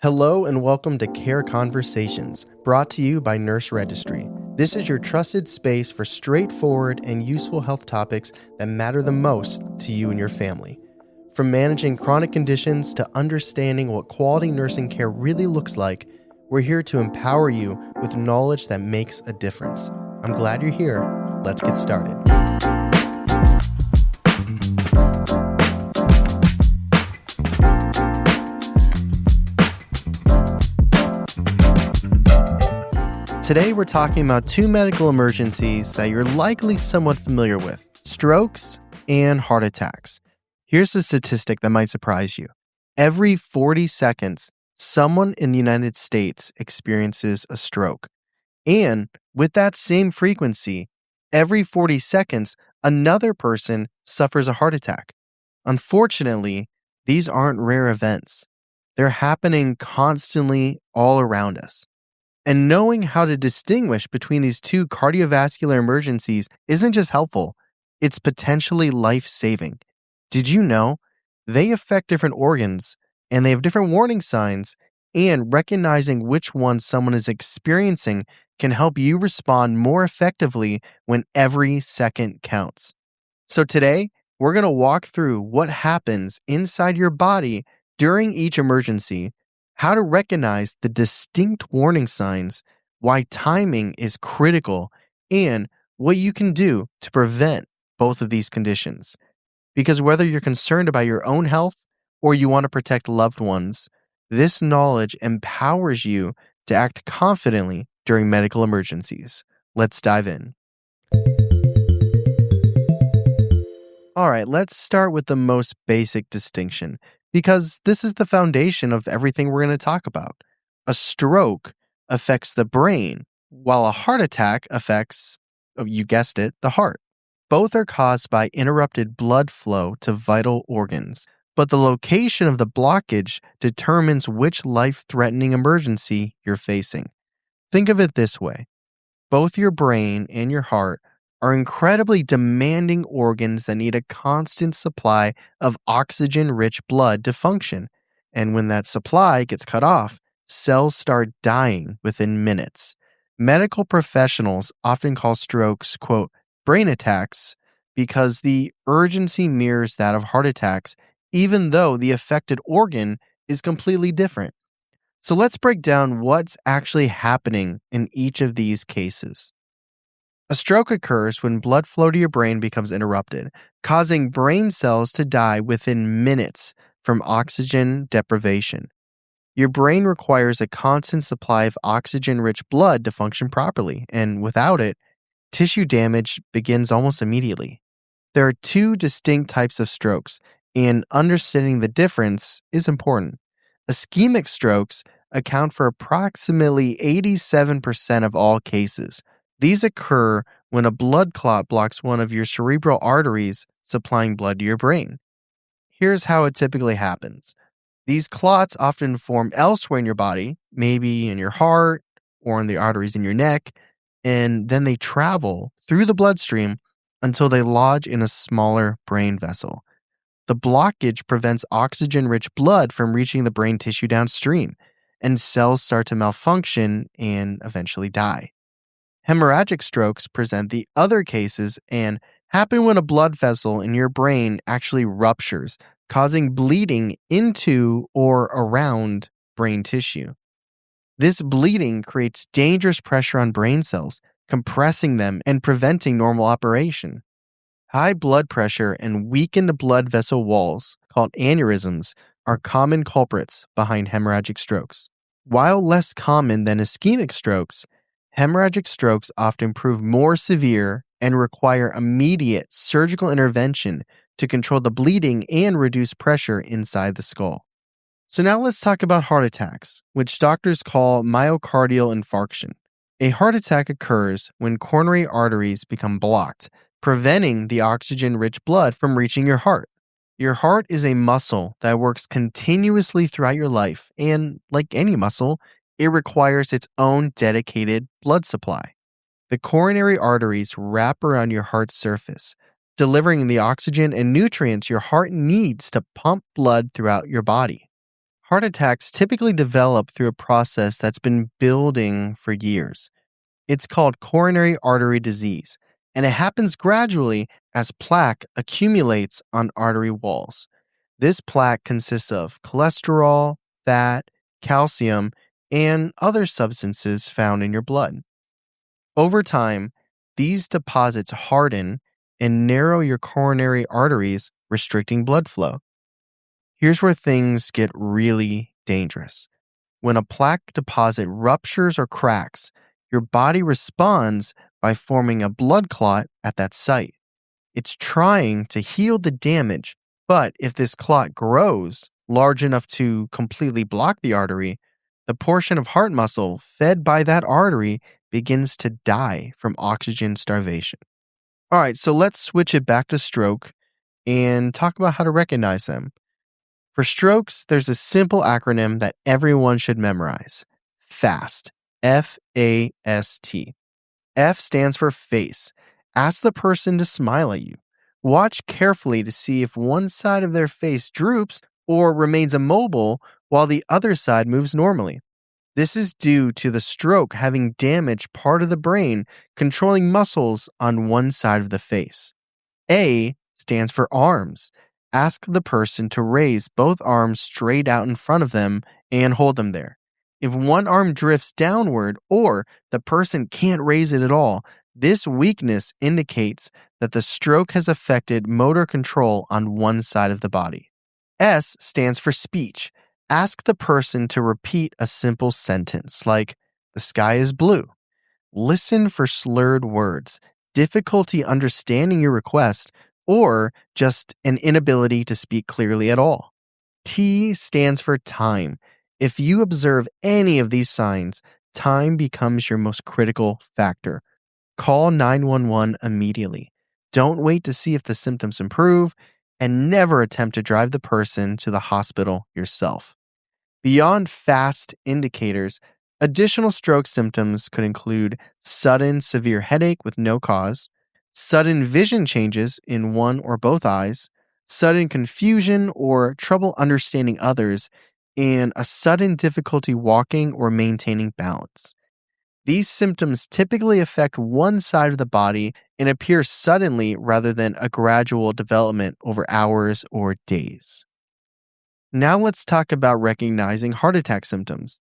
Hello and welcome to Care Conversations, brought to you by Nurse Registry. This is your trusted space for straightforward and useful health topics that matter the most to you and your family. From managing chronic conditions to understanding what quality nursing care really looks like, we're here to empower you with knowledge that makes a difference. I'm glad you're here. Let's get started. Today we're talking about two medical emergencies that you're likely somewhat familiar with: strokes and heart attacks. Here's a statistic that might surprise you. Every 40 seconds, someone in the United States experiences a stroke. And with that same frequency, every 40 seconds, another person suffers a heart attack. Unfortunately, these aren't rare events. They're happening constantly all around us. And knowing how to distinguish between these two cardiovascular emergencies isn't just helpful, it's potentially life-saving. Did you know they affect different organs and they have different warning signs, and recognizing which one someone is experiencing can help you respond more effectively when every second counts. So today, we're going to walk through what happens inside your body during each emergency, how to recognize the distinct warning signs, why timing is critical, and what you can do to prevent both of these conditions. Because whether you're concerned about your own health or you want to protect loved ones, this knowledge empowers you to act confidently during medical emergencies. Let's dive in. All right, let's start with the most basic distinction, because this is the foundation of everything we're going to talk about. A stroke affects the brain, while a heart attack affects, you guessed it, the heart. Both are caused by interrupted blood flow to vital organs, but the location of the blockage determines which life-threatening emergency you're facing. Think of it this way. Both your brain and your heart are incredibly demanding organs that need a constant supply of oxygen-rich blood to function. And when that supply gets cut off, cells start dying within minutes. Medical professionals often call strokes, quote, brain attacks, because the urgency mirrors that of heart attacks, even though the affected organ is completely different. So let's break down what's actually happening in each of these cases. A stroke occurs when blood flow to your brain becomes interrupted, causing brain cells to die within minutes from oxygen deprivation. Your brain requires a constant supply of oxygen-rich blood to function properly, and without it, tissue damage begins almost immediately. There are two distinct types of strokes, and understanding the difference is important. Ischemic strokes account for approximately 87% of all cases. These occur when a blood clot blocks one of your cerebral arteries supplying blood to your brain. Here's how it typically happens. These clots often form elsewhere in your body, maybe in your heart or in the arteries in your neck, and then they travel through the bloodstream until they lodge in a smaller brain vessel. The blockage prevents oxygen-rich blood from reaching the brain tissue downstream, and cells start to malfunction and eventually die. Hemorrhagic strokes present the other cases and happen when a blood vessel in your brain actually ruptures, causing bleeding into or around brain tissue. This bleeding creates dangerous pressure on brain cells, compressing them and preventing normal operation. High blood pressure and weakened blood vessel walls, called aneurysms, are common culprits behind hemorrhagic strokes. While less common than ischemic strokes, hemorrhagic strokes often prove more severe and require immediate surgical intervention to control the bleeding and reduce pressure inside the skull. So now let's talk about heart attacks, which doctors call myocardial infarction. A heart attack occurs when coronary arteries become blocked, preventing the oxygen-rich blood from reaching your heart. Your heart is a muscle that works continuously throughout your life, and like any muscle, it requires its own dedicated blood supply. The coronary arteries wrap around your heart's surface, delivering the oxygen and nutrients your heart needs to pump blood throughout your body. Heart attacks typically develop through a process that's been building for years. It's called coronary artery disease, and it happens gradually as plaque accumulates on artery walls. This plaque consists of cholesterol, fat, calcium, and other substances found in your blood. Over time, these deposits harden and narrow your coronary arteries, restricting blood flow. Here's where things get really dangerous. When a plaque deposit ruptures or cracks, your body responds by forming a blood clot at that site. It's trying to heal the damage, but if this clot grows large enough to completely block the artery, the portion of heart muscle fed by that artery begins to die from oxygen starvation. All right, so let's switch it back to stroke and talk about how to recognize them. For strokes, there's a simple acronym that everyone should memorize: FAST. F-A-S-T. F stands for face. Ask the person to smile at you. Watch carefully to see if one side of their face droops or remains immobile while the other side moves normally. This is due to the stroke having damaged part of the brain controlling muscles on one side of the face. A stands for arms. Ask the person to raise both arms straight out in front of them and hold them there. If one arm drifts downward or the person can't raise it at all, this weakness indicates that the stroke has affected motor control on one side of the body. S stands for speech. Ask the person to repeat a simple sentence like, "The sky is blue." Listen for slurred words, difficulty understanding your request, or just an inability to speak clearly at all. T stands for time. If you observe any of these signs, time becomes your most critical factor. Call 911 immediately. Don't wait to see if the symptoms improve, and never attempt to drive the person to the hospital yourself. Beyond fast indicators, additional stroke symptoms could include sudden severe headache with no cause, sudden vision changes in one or both eyes, sudden confusion or trouble understanding others, and a sudden difficulty walking or maintaining balance. These symptoms typically affect one side of the body and appear suddenly rather than a gradual development over hours or days. Now let's talk about recognizing heart attack symptoms.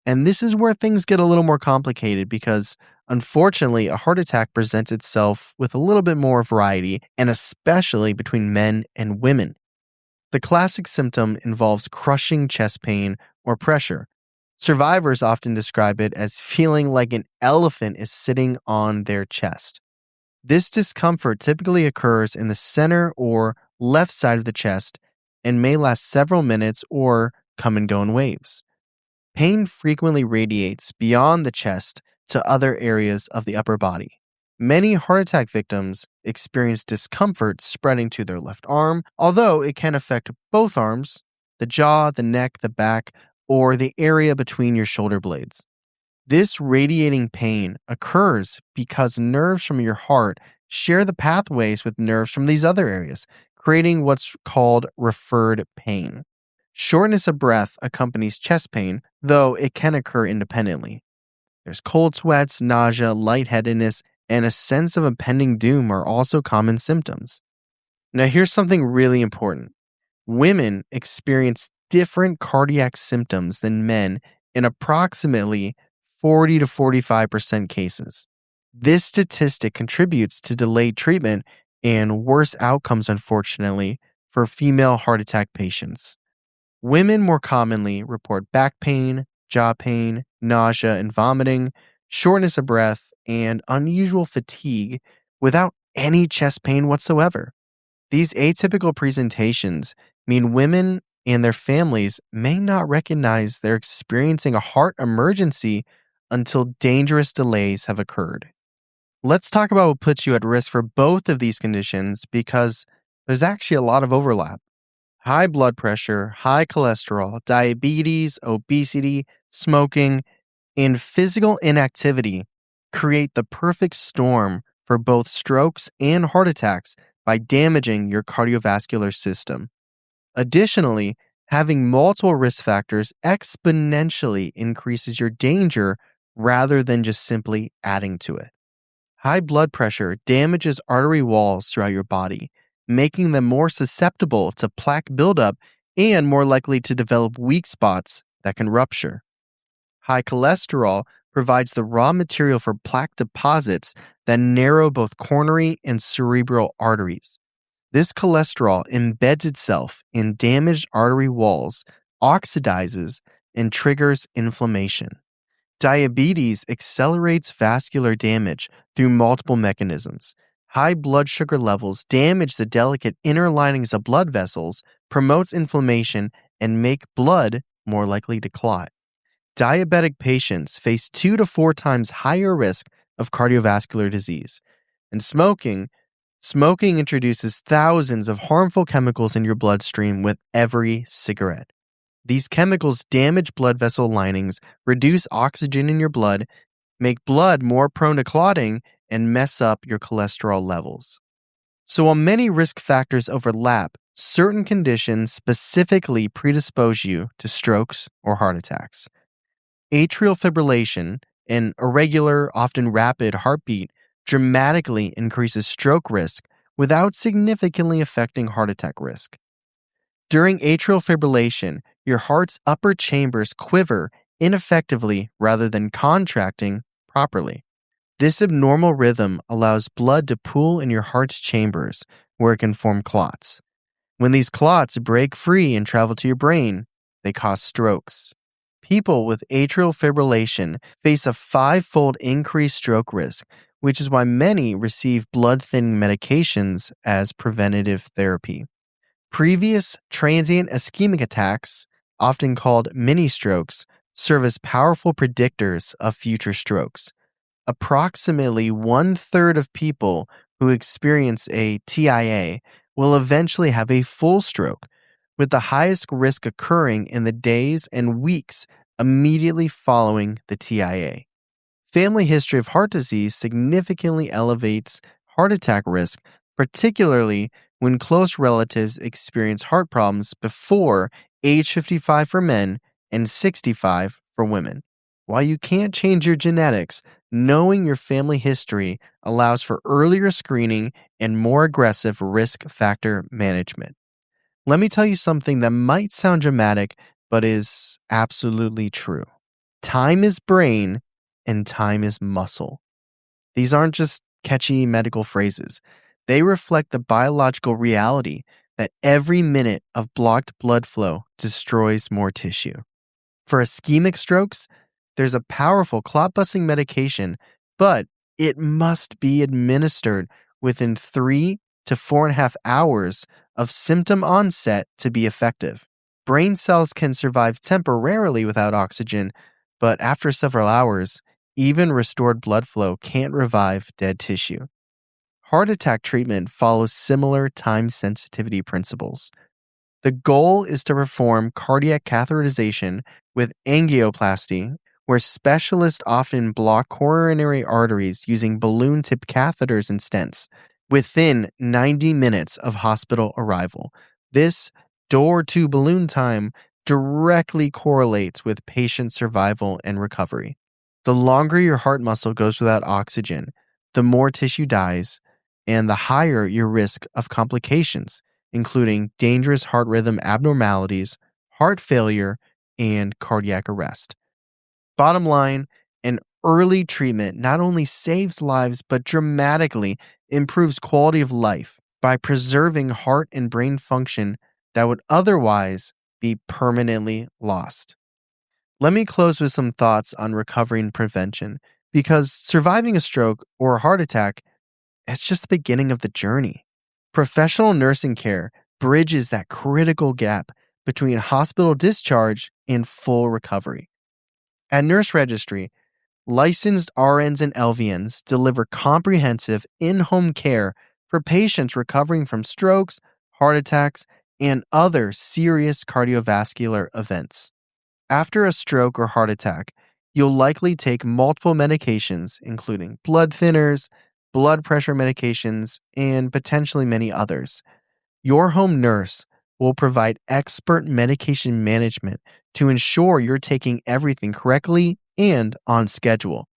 And this is where things get a little more complicated because, unfortunately, a heart attack presents itself with a little bit more variety, and especially between men and women. The classic symptom involves crushing chest pain or pressure. Survivors often describe it as feeling like an elephant is sitting on their chest. This discomfort typically occurs in the center or left side of the chest and may last several minutes or come and go in waves. Pain frequently radiates beyond the chest to other areas of the upper body. Many heart attack victims experience discomfort spreading to their left arm, although it can affect both arms, the jaw, the neck, the back, or the area between your shoulder blades. This radiating pain occurs because nerves from your heart share the pathways with nerves from these other areas, creating what's called referred pain. Shortness of breath accompanies chest pain, though it can occur independently. There's cold sweats, nausea, lightheadedness, and a sense of impending doom are also common symptoms. Now, here's something really important. Women experience different cardiac symptoms than men in approximately 40 to 45% cases. This statistic contributes to delayed treatment and worse outcomes, unfortunately, for female heart attack patients. Women more commonly report back pain, jaw pain, nausea and vomiting, shortness of breath, and unusual fatigue without any chest pain whatsoever. These atypical presentations mean women and their families may not recognize they're experiencing a heart emergency until dangerous delays have occurred. Let's talk about what puts you at risk for both of these conditions because there's actually a lot of overlap. High blood pressure, high cholesterol, diabetes, obesity, smoking, and physical inactivity create the perfect storm for both strokes and heart attacks by damaging your cardiovascular system. Additionally, Having multiple risk factors exponentially increases your danger rather than just simply adding to it. High blood pressure damages artery walls throughout your body, making them more susceptible to plaque buildup and more likely to develop weak spots that can rupture. High cholesterol provides the raw material for plaque deposits that narrow both coronary and cerebral arteries. This cholesterol embeds itself in damaged artery walls, oxidizes, and triggers inflammation. Diabetes accelerates vascular damage through multiple mechanisms. High blood sugar levels damage the delicate inner linings of blood vessels, promotes inflammation, and make blood more likely to clot. Diabetic patients face 2 to 4 times higher risk of cardiovascular disease. And smoking introduces thousands of harmful chemicals in your bloodstream with every cigarette. These chemicals damage blood vessel linings, reduce oxygen in your blood, make blood more prone to clotting, and mess up your cholesterol levels. So while many risk factors overlap, certain conditions specifically predispose you to strokes or heart attacks. Atrial fibrillation, an irregular, often rapid heartbeat, dramatically increases stroke risk without significantly affecting heart attack risk. During atrial fibrillation, your heart's upper chambers quiver ineffectively rather than contracting properly. This abnormal rhythm allows blood to pool in your heart's chambers, where it can form clots. When these clots break free and travel to your brain, they cause strokes. People with atrial fibrillation face a 5-fold increased stroke risk, which is why many receive blood-thinning medications as preventative therapy. Previous transient ischemic attacks, often called mini-strokes, serve as powerful predictors of future strokes. Approximately 1/3 of people who experience a TIA will eventually have a full stroke, with the highest risk occurring in the days and weeks immediately following the TIA. Family history of heart disease significantly elevates heart attack risk, particularly when close relatives experience heart problems before age 55 for men and 65 for women. While you can't change your genetics, knowing your family history allows for earlier screening and more aggressive risk factor management. Let me tell you something that might sound dramatic, but is absolutely true. Time is brain and time is muscle. These aren't just catchy medical phrases. They reflect the biological reality that every minute of blocked blood flow destroys more tissue. For ischemic strokes, there's a powerful clot-busting medication, but it must be administered within 3 to 4.5 hours of symptom onset to be effective. Brain cells can survive temporarily without oxygen, but after several hours, even restored blood flow can't revive dead tissue. Heart attack treatment follows similar time sensitivity principles. The goal is to perform cardiac catheterization with angioplasty, where specialists often block coronary arteries using balloon-tipped catheters and stents within 90 minutes of hospital arrival. This door-to-balloon time directly correlates with patient survival and recovery. The longer your heart muscle goes without oxygen, the more tissue dies, and the higher your risk of complications, including dangerous heart rhythm abnormalities, heart failure, and cardiac arrest. Bottom line, an early treatment not only saves lives but dramatically improves quality of life by preserving heart and brain function that would otherwise be permanently lost. Let me close with some thoughts on recovery and prevention, because surviving a stroke or a heart attack, it's just the beginning of the journey. Professional nursing care bridges that critical gap between hospital discharge and full recovery. At Nurse Registry, licensed RNs and LVNs deliver comprehensive in-home care for patients recovering from strokes, heart attacks, and other serious cardiovascular events. After a stroke or heart attack, you'll likely take multiple medications, including blood thinners, blood pressure medications, and potentially many others. Your home nurse will provide expert medication management to ensure you're taking everything correctly and on schedule.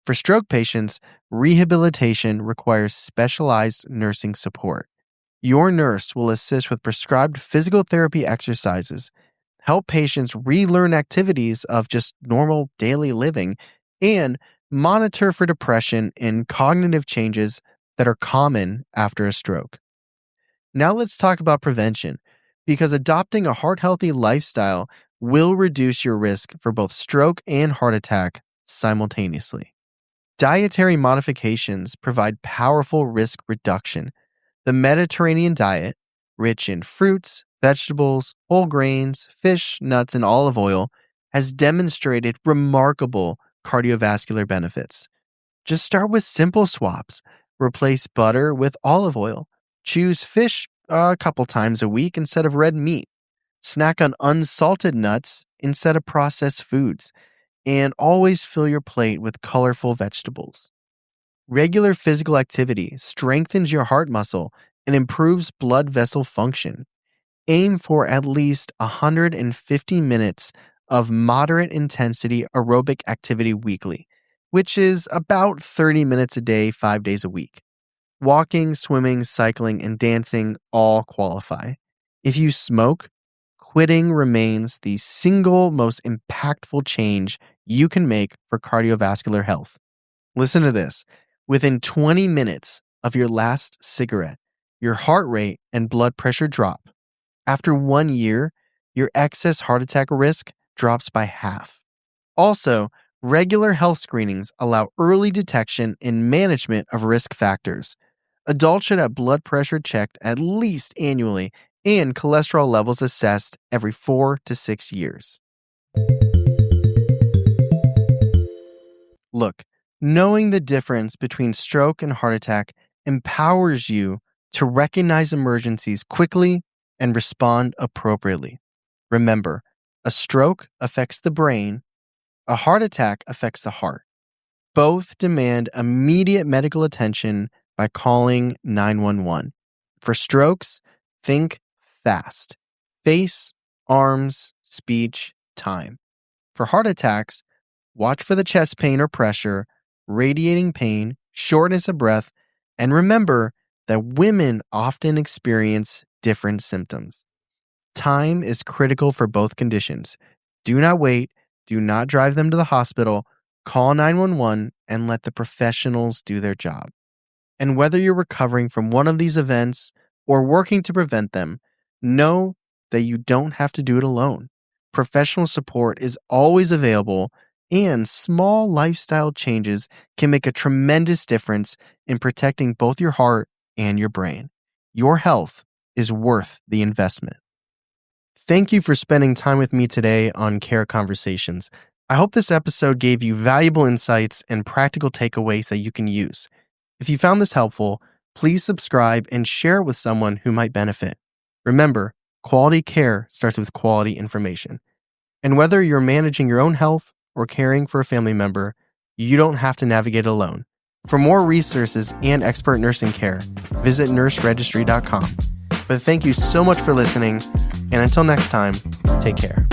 For stroke patients, rehabilitation requires specialized nursing support. Your nurse will assist with prescribed physical therapy exercises, help patients relearn activities of just normal daily living, and monitor for depression and cognitive changes that are common after a stroke. Now let's talk about prevention, because adopting a heart healthy lifestyle will reduce your risk for both stroke and heart attack simultaneously. Dietary modifications provide powerful risk reduction. The Mediterranean diet, rich in fruits, vegetables, whole grains, fish, nuts, and olive oil, has demonstrated remarkable cardiovascular benefits. Just start with simple swaps. Replace butter with olive oil. Choose fish a couple times a week instead of red meat. Snack on unsalted nuts instead of processed foods. And always fill your plate with colorful vegetables. Regular physical activity strengthens your heart muscle and improves blood vessel function. Aim for at least 150 minutes of moderate intensity aerobic activity weekly, which is about 30 minutes a day, 5 days a week. Walking, swimming, cycling, and dancing all qualify. If you smoke, quitting remains the single most impactful change you can make for cardiovascular health. Listen to this. Within 20 minutes of your last cigarette, your heart rate and blood pressure drop. After 1 year, your excess heart attack risk drops by half. Also, regular health screenings allow early detection and management of risk factors. Adults should have blood pressure checked at least annually and cholesterol levels assessed every 4 to 6 years. Look, knowing the difference between stroke and heart attack empowers you to recognize emergencies quickly and respond appropriately. Remember, a stroke affects the brain, a heart attack affects the heart. Both demand immediate medical attention by calling 911. For strokes, think fast. Face, arms, speech, time. For heart attacks, watch for the chest pain or pressure, radiating pain, shortness of breath, and remember that women often experience different symptoms. Time is critical for both conditions. Do not wait. Do not drive them to the hospital. Call 911 and let the professionals do their job. And whether you're recovering from one of these events or working to prevent them, know that you don't have to do it alone. Professional support is always available, and small lifestyle changes can make a tremendous difference in protecting both your heart and your brain. Your health is worth the investment. Thank you for spending time with me today on Care Conversations. I hope this episode gave you valuable insights and practical takeaways that you can use. If you found this helpful, please subscribe and share it with someone who might benefit. Remember, quality care starts with quality information. And whether you're managing your own health or caring for a family member, you don't have to navigate alone. For more resources and expert nursing care, visit nurseregistry.com. But thank you so much for listening, and until next time, take care.